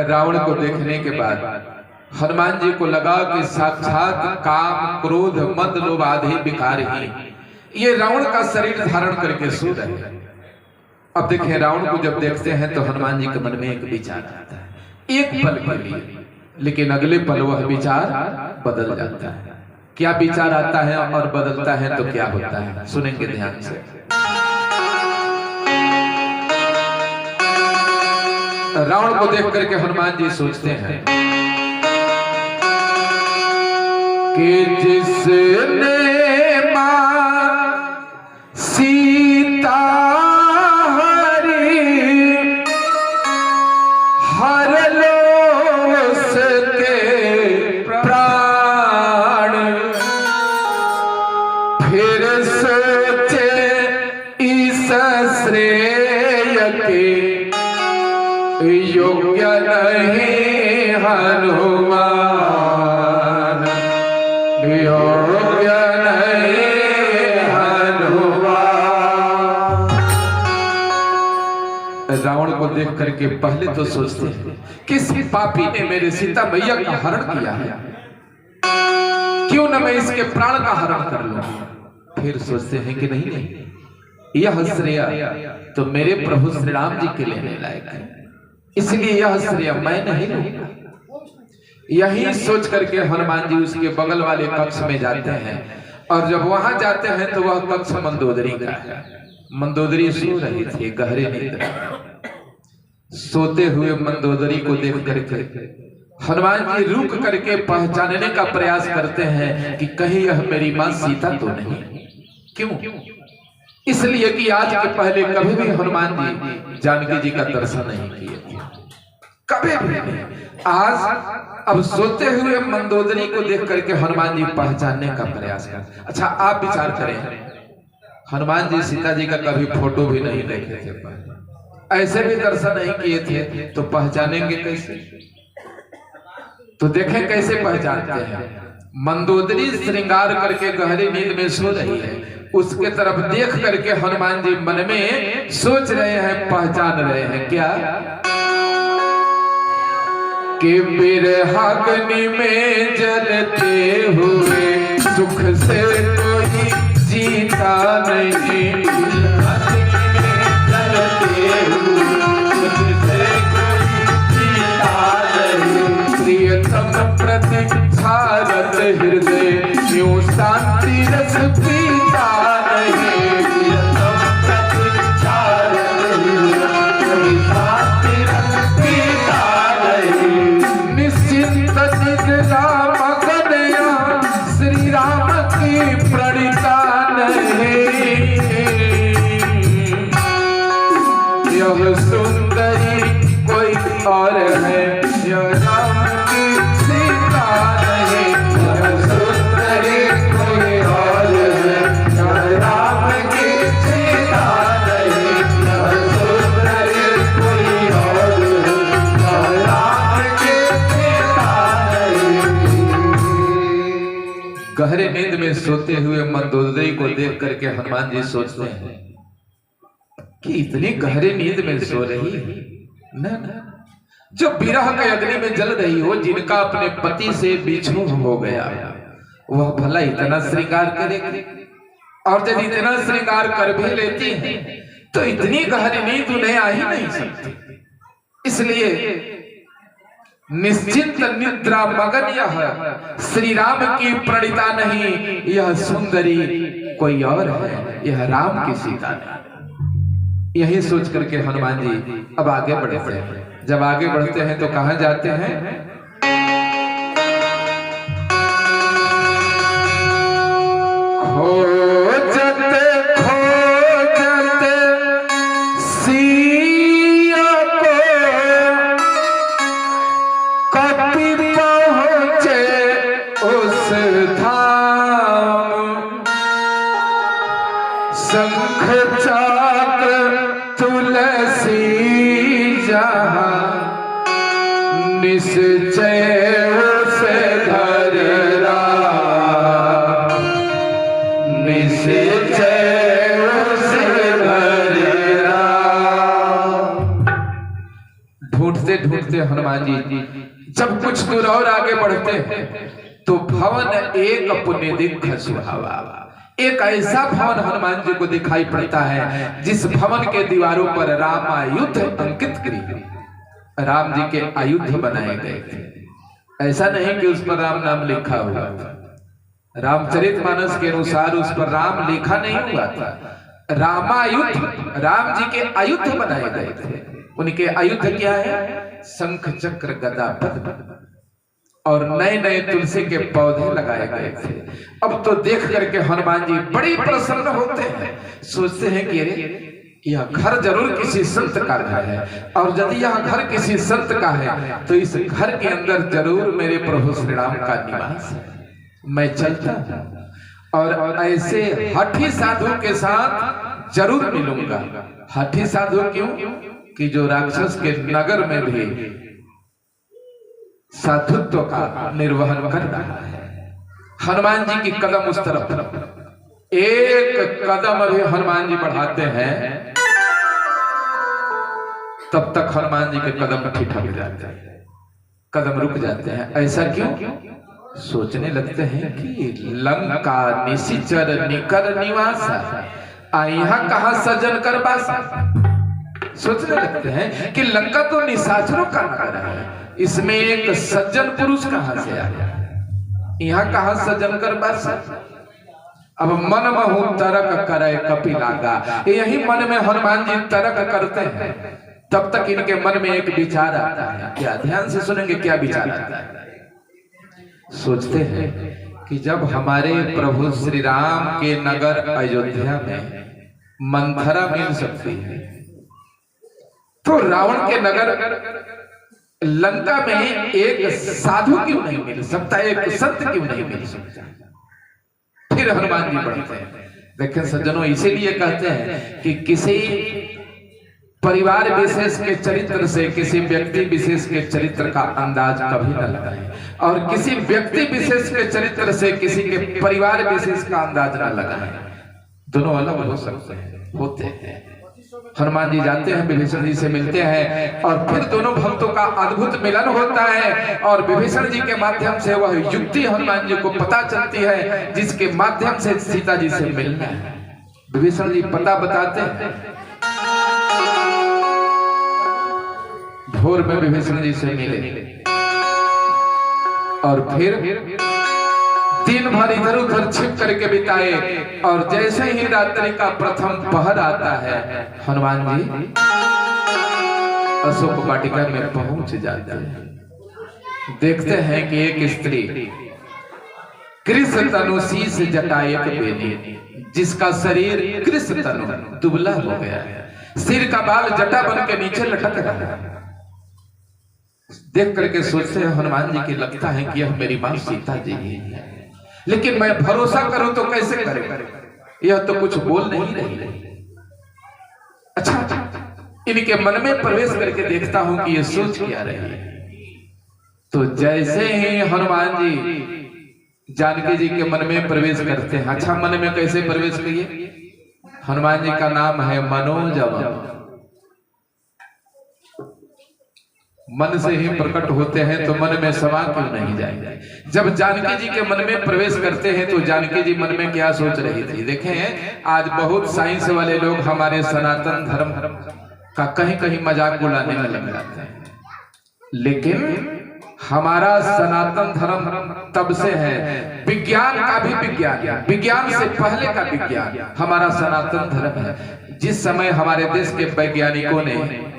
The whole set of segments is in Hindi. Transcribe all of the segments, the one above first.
रावण को देखने के बाद हनुमान जी को लगा कि साक्षात काम क्रोध मद लोभ आदि विकार ही ये रावण का शरीर धारण करके सो रहे हैं। अब देखें, रावण को जब देखते हैं तो हनुमान जी के मन में एक विचार आता है, एक पल के लिए, लेकिन अगले पल वह विचार बदल जाता है। क्या विचार आता है और बदलता है तो क्या होता है, सुनेंगे ध्यान से। रावण को देख करके हनुमान जी सोचते हैं कि जिसने मां सीता हरी हर लो उसके प्राण, फिर सोचे इस श्रेय के योग्य नहीं हनुमान, योग्य नहीं हनुमान। रावण को देख करके पहले तो सोचते हैं किस पापी ने मेरे सीता मैया का हरण किया है, क्यों न मैं इसके प्राण का हरण कर लूं। फिर सोचते हैं कि नहीं, यह श्रेय तो मेरे प्रभु श्री राम जी के लेने लायक है, इसलिए यह श्रेय मैं नहीं लूंगा। यही सोच करके हनुमान जी उसके बगल वाले कक्ष में जाते हैं, और जब वहां जाते हैं तो वह कक्ष मंदोदरी का है। मंदोदरी सो रही थी गहरे नींद। सोते हुए मंदोदरी को देख करके हनुमान जी रुक करके पहचानने का प्रयास करते हैं कि कहीं यह मेरी मां सीता तो नहीं। क्यों? इसलिए कि आज के पहले कभी भी हनुमान जी जानकी जी का दर्शन नहीं किए थे, कभी भी नहीं। आज अब सोते हुए मंदोदरी को देख करके हनुमान जी पहचानने का प्रयास कर। अच्छा, आप विचार करें, हनुमान जी सीता जी का कभी फोटो भी नहीं देखे थे, ऐसे भी दर्शन नहीं किए थे, तो पहचानेंगे कैसे? तो देखें कैसे पहचानते हैं। मंदोदरी श्रृंगार करके गहरी नींद में सो रही है, उसके तरफ देख करके हनुमान जी मन में सोच रहे हैं, पहचान रहे हैं क्या कि बिरहाग्नि में जलते हुए सुख से कोई जीता नहीं, जलते हुए सुख से कोई जीता नहीं। प्रियतम प्रति भारत हृदय यूं शांति रस पीता नहीं, प्रियतम प्रति भारत हृदय शांति रस पीता नहीं। निश्चिंत निगला मगनया श्री राम की प्रणिता नहीं, यह सुंदरी कोई और है, यह राम की सीता नहीं, यह सुंदरी कोई और है, यह राम की सीता नहीं, यह सुंदरी कोई और है, यह राम की सीता नहीं। गहरे नींद में सोते हुए मंदोदरी को देख करके हनुमान जी सोचते हैं कि इतनी गहरे नींद में सो रही है, न जो विरह के अग्नि में जल रही हो, जिनका अपने पति से बिछोह हो गया, वह भला इतना श्रृंगार करेगी? और जब इतना श्रृंगार कर भी लेती है तो इतनी गहरी नींद उन्हें आ ही नहीं सकती। इसलिए निश्चिंत निद्रा मगन यह श्री राम की प्रणिता नहीं, यह सुंदरी कोई और है, यह राम की सीता नहीं। यही सोच करके हनुमान जी अब आगे बढ़ते हैं। जब आगे बढ़ते हैं तो कहां जाते हैं? खोजते खोजते सिया को कपि पहुंचे उस धाम, शंख चक्र तुलसी जहां निश्चय से धर रा, निश्चय ढूंढते ढूंढते हनुमान जी जब कुछ दूर और आगे बढ़ते हैं तो भवन एक पुण्य दिख सुहावा, एक ऐसा भवन हनुमान जी को दिखाई पड़ता है जिस भवन के दीवारों पर राम आयुध अंकित किए, राम जी के आयुध बनाए गए थे। ऐसा नहीं कि उस पर राम नाम लिखा हुआ था, रामचरितमानस के अनुसार उस पर राम लिखा नहीं हुआ था, रामायुध राम जी के आयुध बनाए गए थे। उनके आयुध क्या है? शंख चक्र गदा पद्म, और नए नए तुलसी के पौधे लगाए गए थे। अब तो देख करके हनुमान जी बड़ी प्रसन्न होते हैं, सोचते हैं कि अरे यह घर जरूर किसी संत का घर है, और यदि यह घर किसी संत का है तो इस घर के अंदर जरूर मेरे प्रभु श्री राम का निवास है। मैं चलता हूं और ऐसे हठी साधु के साथ जरूर मिलूंगा। हठी साधु क्यों? कि जो राक्षस के नगर में भी साधुत्व का निर्वहन कर रहा है। हनुमान जी की कदम उस तरफ, एक कदम अभी हनुमान जी बढ़ाते हैं तब तक हनुमान जी के कदम ठिठक जाते हैं, कदम रुक जाते हैं। ऐसा क्यों? सोचने लगते हैं कि लंका निशिचर निकर निवास, यहाँ कहां सजन कर बासा। सोचने लगते हैं कि लंका तो निशाचरों का नगर है, इसमें एक सज्जन पुरुष कहां से आया, यहाँ कहां सज्जन कर बासा। अब मन महु तरक करे कपि लागा, यही मन में हनुमान जी तरक करते हैं। तब तक इनके मन में एक विचार आता है। क्या? ध्यान से सुनेंगे क्या विचार आता है। सोचते हैं कि जब हमारे प्रभु श्री राम के नगर अयोध्या में मंथरा मिल सकती है तो रावण के नगर लंका में एक साधु क्यों नहीं मिल सकता, एक संत क्यों नहीं मिल सकता। फिर हनुमान जी बढ़ते हैं। देखें सज्जनों, इसीलिए कहते हैं कि किसी परिवार विशेष के चरित्र से किसी व्यक्ति विशेष के चरित्र का अंदाज कभी न लगाएं, और किसी व्यक्ति विशेष के चरित्र से किसी के परिवार विशेष का अंदाज न लगाएं। दोनों अलग हो सकते हैं, होते हैं। हनुमान जी जाते हैं, विभीषण जी से मिलते हैं, और फिर दोनों भक्तों का अद्भुत मिलन होता है, और विभीषण जी के माध्यम से वह युक्ति हनुमान जी को पता चलती है जिसके माध्यम से सीता जी से मिलना है। विभीषण जी पता बताते हैं। भोर में विभीषण जी से मिले और फिर दिन भर इधर उधर छिप करके बिताए, और जैसे ही रात्रि का प्रथम पहर आता है हनुमान जी अशोक वाटिका में पहुंच जाते हैं। देखते हैं कि एक स्त्री कृष्ण तनु शीस जटायक बेनी, जिसका शरीर कृष्ण तनु दुबला हो गया है, सिर का बाल जटा बन के नीचे लटक रहा है। देख करके सोचते हैं हनुमान जी की, लगता है कि यह मेरी मां सीता जी ही है, लेकिन मैं भरोसा करूं तो कैसे करें, यह तो कुछ बोल नहीं रही। अच्छा, इनके मन में प्रवेश करके देखता हूं कि यह सोच क्या रही है। तो जैसे ही हनुमान जी जानकी जी के मन में प्रवेश करते हैं, अच्छा मन में कैसे प्रवेश किए? हनुमान जी का नाम है मनोजव, मन से ही प्रकट होते हैं तो मन में समा क्यों नहीं जाएंगे। जब जानकी जी के मन में प्रवेश करते हैं तो जानकी जी मन में क्या सोच रही थी? देखें, आज बहुत साइंस वाले लोग हमारे सनातन धर्म का कहीं कहीं मजाक उड़ाने में लग जाते हैं, लेकिन हमारा सनातन धर्म तब से है, विज्ञान का भी विज्ञान, विज्ञान से पहले का विज्ञान हमारा सनातन धर्म है। जिस समय हमारे देश के वैज्ञानिकों ने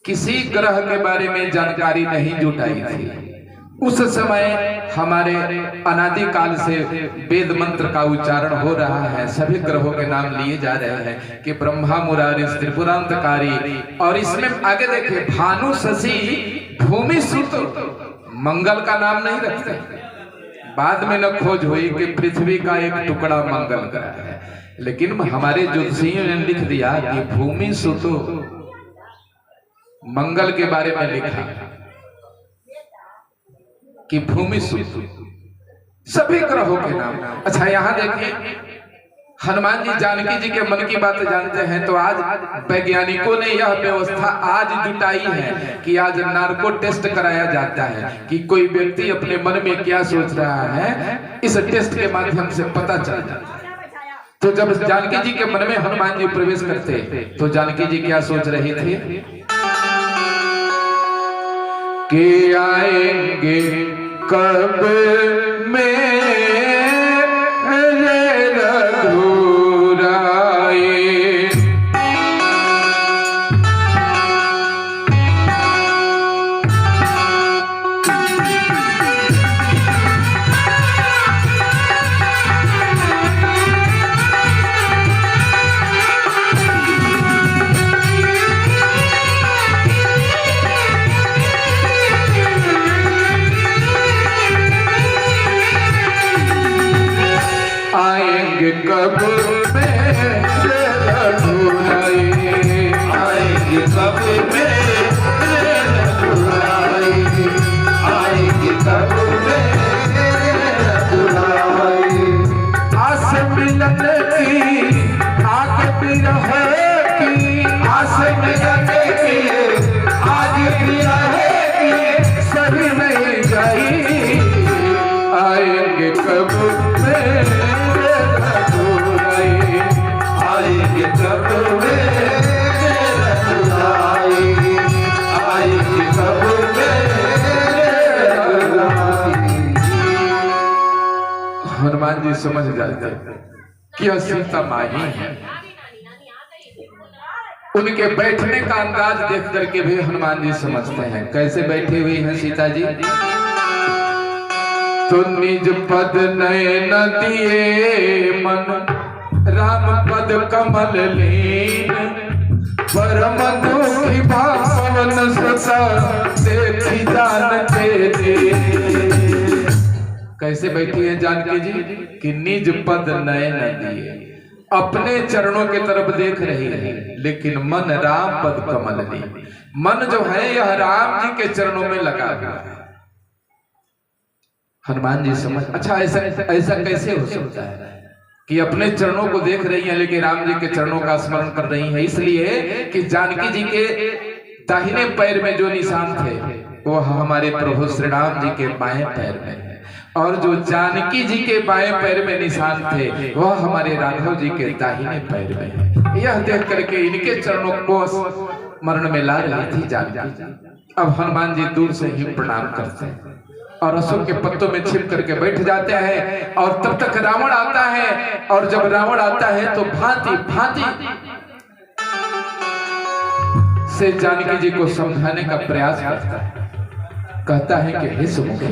किसी ग्रह के बारे में जानकारी नहीं जुटाई थी, उस समय हमारे अनादिकाल से वेद मंत्र का उच्चारण हो रहा है, सभी ग्रहों के नाम लिए जा रहे हैं कि ब्रह्मा मुरारी त्रिपुरांतकारी, और इसमें आगे देखें भानु शशि भूमि सुत, मंगल का नाम नहीं रखते। बाद में न खोज हुई कि पृथ्वी का एक टुकड़ा मंगल ग्रह है, लेकिन हमारे ज्योतिषियों ने लिख दिया कि भूमि सुत मंगल के बारे में लिखा कि भूमि सुत, सभी ग्रहों के नाम। अच्छा, यहां देखिए हनुमान जी जानकी जी के मन की बात जानते हैं, तो आज वैज्ञानिकों ने यह व्यवस्था आज जुटाई है कि आज नार्को टेस्ट कराया जाता है कि कोई व्यक्ति अपने मन में क्या सोच रहा है, इस टेस्ट के माध्यम से पता चल जाता है। तो जब जानकी जी के मन में हनुमान जी प्रवेश करते तो जानकी जी क्या सोच रही थी कि आएंगे कब मेरे कब मेरे रघुराई, आएंगे कब मेरे रघुराई, आएंगे कब मेरे रघुराई। आस मिलन की आग भी रहेगी, आस मिलन की आग भी रहेगी, सही नहीं जाएगी। आएंगे कब मेरे हनुमान जी समझ जाते कि यह सीता माँ ही है। उनके बैठने का अंदाज देख करके भी हनुमान जी समझते हैं कैसे बैठी हुई हैं सीता जी। तो निज पद नयन दिए मन, राम पद कमल लीन, परम दुखी भावन सता देखी जानते दे। कैसे बैठी है जानकी जी कि निज पद नयन दिए, अपने चरणों के तरफ देख रही है, लेकिन मन राम पद कमल लीन, मन जो है यह राम जी के चरणों में लगा हुआ है। हनुमान जी समझ, अच्छा ऐसा कैसे हो सकता है कि अपने चरणों को देख रही हैं लेकिन राम जी के चरणों का स्मरण कर रही हैं। इसलिए कि जानकी जी के दाहिने पैर में जो निशान थे वो हमारे प्रभु श्री राम जी के बाएं पैर में है, और जो जानकी जी के बाएं पैर में निशान थे वह हमारे राघव जी के दाहिने पैर में है। यह देख करके इनके चरणों को स्मरण में ला रही थी जानकी। अब हनुमान जी दूर से ही प्रणाम करते हैं और अशोक के पत्तों में छिप करके बैठ जाते हैं। और तब तक रावण आता है, और जब रावण आता है तो भांति भांति से जानकी जी को समझाने का प्रयास करता है। कहता है कि हे सुमुखे,